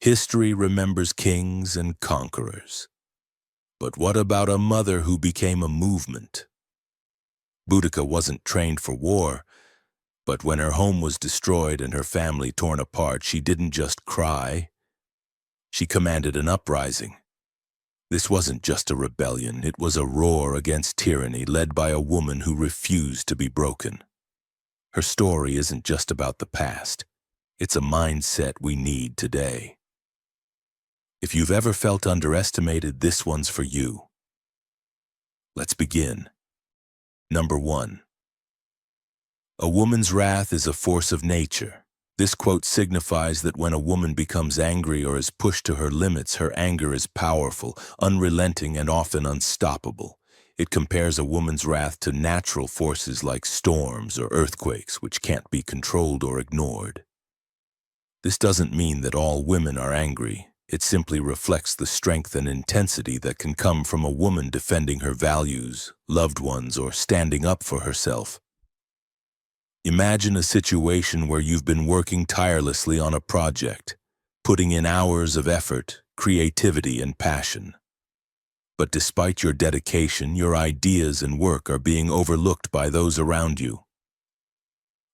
History remembers kings and conquerors. But what about a mother who became a movement? Boudicca wasn't trained for war, but when her home was destroyed and her family torn apart, she didn't just cry. She commanded an uprising. This wasn't just a rebellion, it was a roar against tyranny led by a woman who refused to be broken. Her story isn't just about the past. It's a mindset we need today. If you've ever felt underestimated, this one's for you. Let's begin. Number 1. A woman's wrath is a force of nature. This quote signifies that when a woman becomes angry or is pushed to her limits, her anger is powerful, unrelenting, and often unstoppable. It compares a woman's wrath to natural forces like storms or earthquakes, which can't be controlled or ignored. This doesn't mean that all women are angry. It simply reflects the strength and intensity that can come from a woman defending her values, loved ones, or standing up for herself. Imagine a situation where you've been working tirelessly on a project, putting in hours of effort, creativity, and passion. But despite your dedication, your ideas and work are being overlooked by those around you.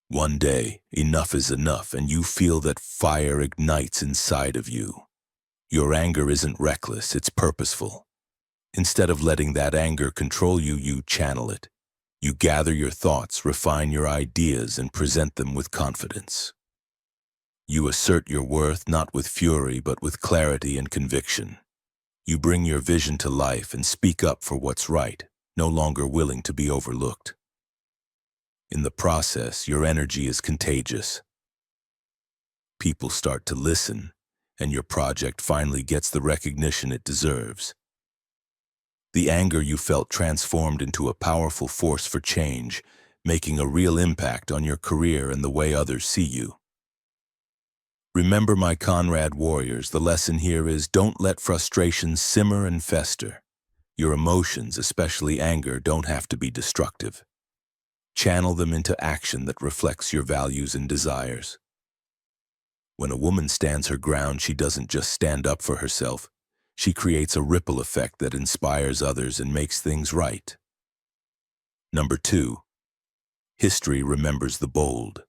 One day, enough is enough, and you feel that fire ignites inside of you. Your anger isn't reckless, it's purposeful. Instead of letting that anger control you, you channel it. You gather your thoughts, refine your ideas, and present them with confidence. You assert your worth not with fury, but with clarity and conviction. You bring your vision to life and speak up for what's right, no longer willing to be overlooked. In the process, your energy is contagious. People start to listen, and your project finally gets the recognition it deserves. The anger you felt transformed into a powerful force for change, making a real impact on your career and the way others see you. Remember, my Conrad warriors, the lesson here is don't let frustrations simmer and fester. Your emotions, especially anger, don't have to be destructive. Channel them into action that reflects your values and desires. When a woman stands her ground, she doesn't just stand up for herself. She creates a ripple effect that inspires others and makes things right. Number 2. History remembers the bold.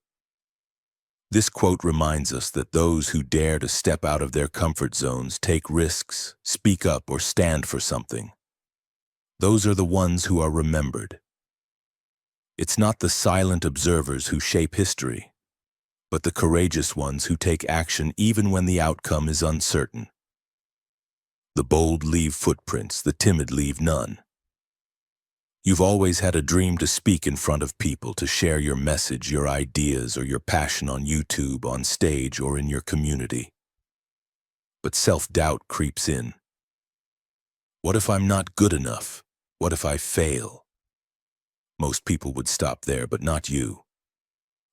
This quote reminds us that those who dare to step out of their comfort zones, take risks, speak up, or stand for something, those are the ones who are remembered. It's not the silent observers who shape history, but the courageous ones who take action even when the outcome is uncertain. The bold leave footprints, the timid leave none. You've always had a dream to speak in front of people, to share your message, your ideas, or your passion on YouTube, on stage, or in your community. But self-doubt creeps in. What if I'm not good enough? What if I fail? Most people would stop there, but not you.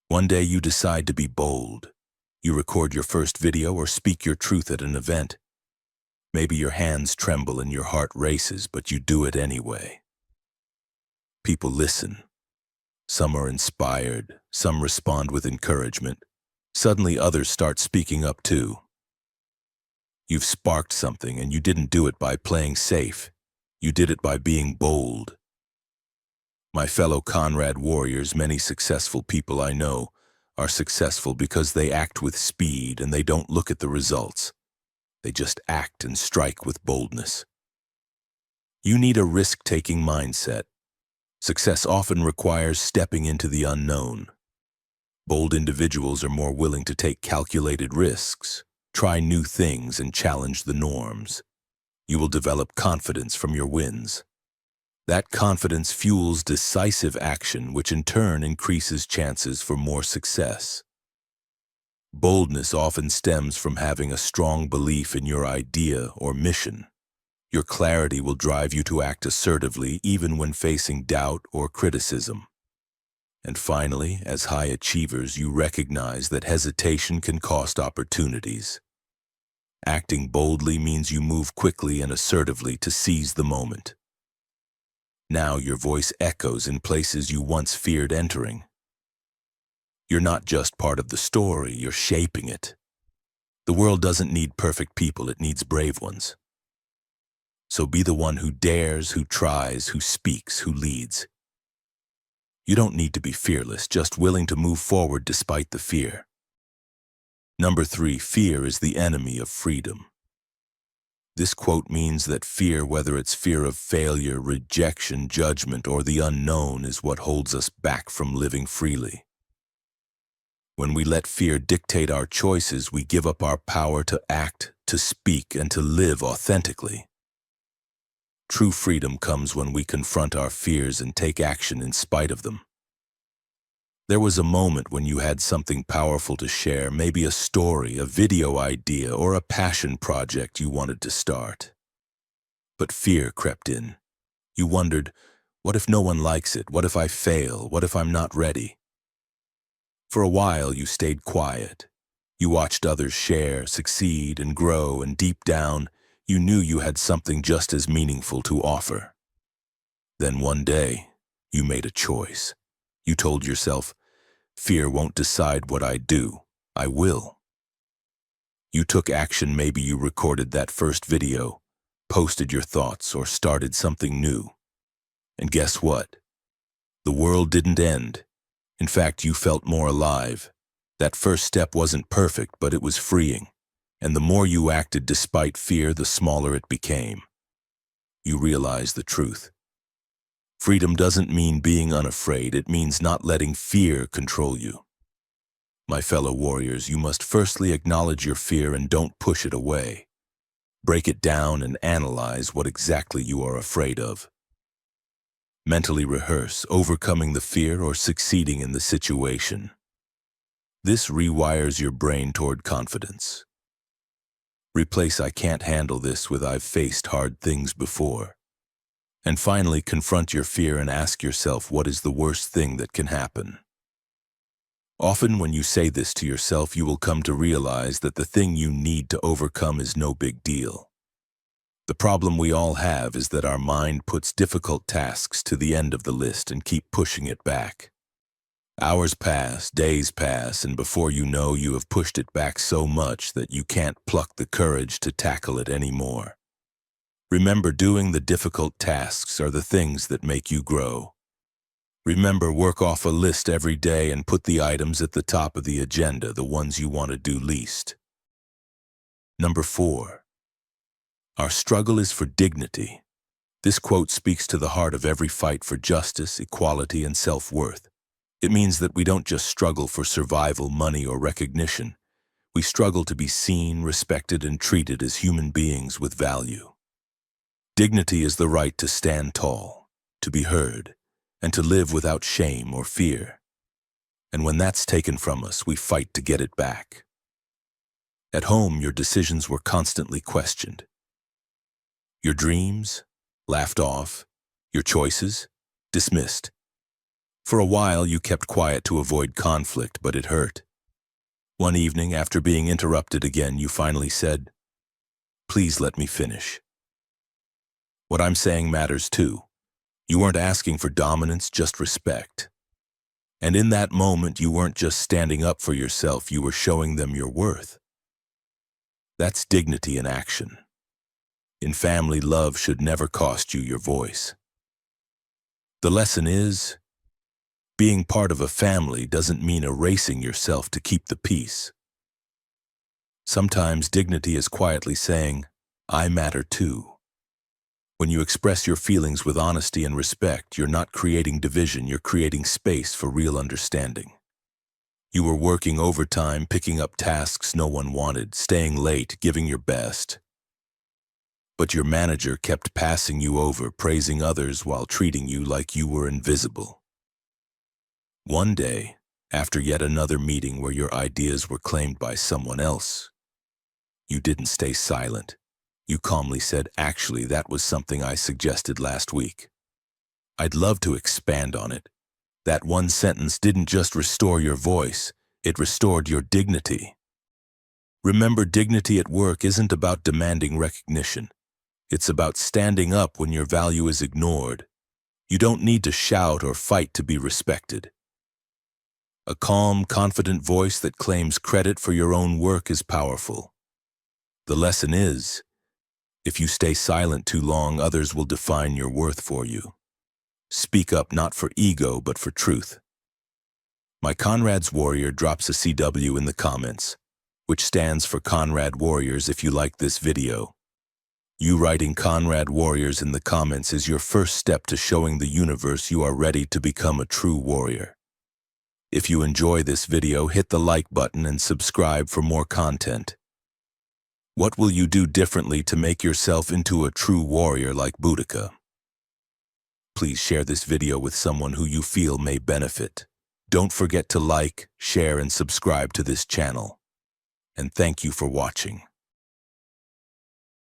One day you decide to be bold. You record your first video or speak your truth at an event. Maybe your hands tremble and your heart races, but you do it anyway. People listen. Some are inspired, some respond with encouragement. Suddenly others start speaking up too. You've sparked something, and you didn't do it by playing safe. You did it by being bold. My fellow Conrad warriors, many successful people I know are successful because they act with speed and they don't look at the results. They just act and strike with boldness. You need a risk-taking mindset. Success often requires stepping into the unknown. Bold individuals are more willing to take calculated risks, try new things, and challenge the norms. You will develop confidence from your wins. That confidence fuels decisive action, which in turn increases chances for more success. Boldness often stems from having a strong belief in your idea or mission. Your clarity will drive you to act assertively even when facing doubt or criticism. And finally, as high achievers, you recognize that hesitation can cost opportunities. Acting boldly means you move quickly and assertively to seize the moment. Now your voice echoes in places you once feared entering. You're not just part of the story, you're shaping it. The world doesn't need perfect people, it needs brave ones. So be the one who dares, who tries, who speaks, who leads. You don't need to be fearless, just willing to move forward despite the fear. Number 3, fear is the enemy of freedom. This quote means that fear, whether it's fear of failure, rejection, judgment, or the unknown, is what holds us back from living freely. When we let fear dictate our choices, we give up our power to act, to speak, and to live authentically. True freedom comes when we confront our fears and take action in spite of them. There was a moment when you had something powerful to share, maybe a story, a video idea, or a passion project you wanted to start. But fear crept in. You wondered, what if no one likes it? What if I fail? What if I'm not ready? For a while, you stayed quiet. You watched others share, succeed, and grow, and deep down, you knew you had something just as meaningful to offer. Then one day, you made a choice. You told yourself, fear won't decide what I do, I will. You took action. Maybe you recorded that first video, posted your thoughts, or started something new. And guess what? The world didn't end. In fact, you felt more alive. That first step wasn't perfect, but it was freeing. And the more you acted despite fear, the smaller it became. You realized the truth. Freedom doesn't mean being unafraid, it means not letting fear control you. My fellow warriors, you must firstly acknowledge your fear and don't push it away. Break it down and analyze what exactly you are afraid of. Mentally rehearse overcoming the fear or succeeding in the situation. This rewires your brain toward confidence. Replace "I can't handle this" with "I've faced hard things before." And finally, confront your fear and ask yourself, what is the worst thing that can happen? Often when you say this to yourself, you will come to realize that the thing you need to overcome is no big deal. The problem we all have is that our mind puts difficult tasks to the end of the list and keep pushing it back. Hours pass, days pass, and before you know, you have pushed it back so much that you can't pluck the courage to tackle it anymore. Remember, doing the difficult tasks are the things that make you grow. Remember, work off a list every day and put the items at the top of the agenda, the ones you want to do least. Number 4. Our struggle is for dignity. This quote speaks to the heart of every fight for justice, equality, and self-worth. It means that we don't just struggle for survival, money, or recognition. We struggle to be seen, respected, and treated as human beings with value. Dignity is the right to stand tall, to be heard, and to live without shame or fear. And when that's taken from us, we fight to get it back. At home, your decisions were constantly questioned. Your dreams, laughed off. Your choices, dismissed. For a while, you kept quiet to avoid conflict, but it hurt. One evening, after being interrupted again, you finally said, "Please let me finish." What I'm saying matters too. You weren't asking for dominance, just respect. And in that moment, you weren't just standing up for yourself, you were showing them your worth. That's dignity in action. In family, love should never cost you your voice. The lesson is, being part of a family doesn't mean erasing yourself to keep the peace. Sometimes dignity is quietly saying, "I matter too." When you express your feelings with honesty and respect, you're not creating division, you're creating space for real understanding. You were working overtime, picking up tasks no one wanted, staying late, giving your best. But your manager kept passing you over, praising others while treating you like you were invisible. One day, after yet another meeting where your ideas were claimed by someone else, you didn't stay silent. You calmly said, "Actually, that was something I suggested last week. I'd love to expand on it." That one sentence didn't just restore your voice, it restored your dignity. Remember, dignity at work isn't about demanding recognition. It's about standing up when your value is ignored. You don't need to shout or fight to be respected. A calm, confident voice that claims credit for your own work is powerful. The lesson is, if you stay silent too long, others will define your worth for you. Speak up not for ego, but for truth. My Conrad's Warrior drops a CW in the comments, which stands for Conrad Warriors if you like this video. You writing Conrad Warriors in the comments is your first step to showing the universe you are ready to become a true warrior. If you enjoy this video, hit the like button and subscribe for more content. What will you do differently to make yourself into a true warrior like Boudicca? Please share this video with someone who you feel may benefit. Don't forget to like, share, and subscribe to this channel. And thank you for watching.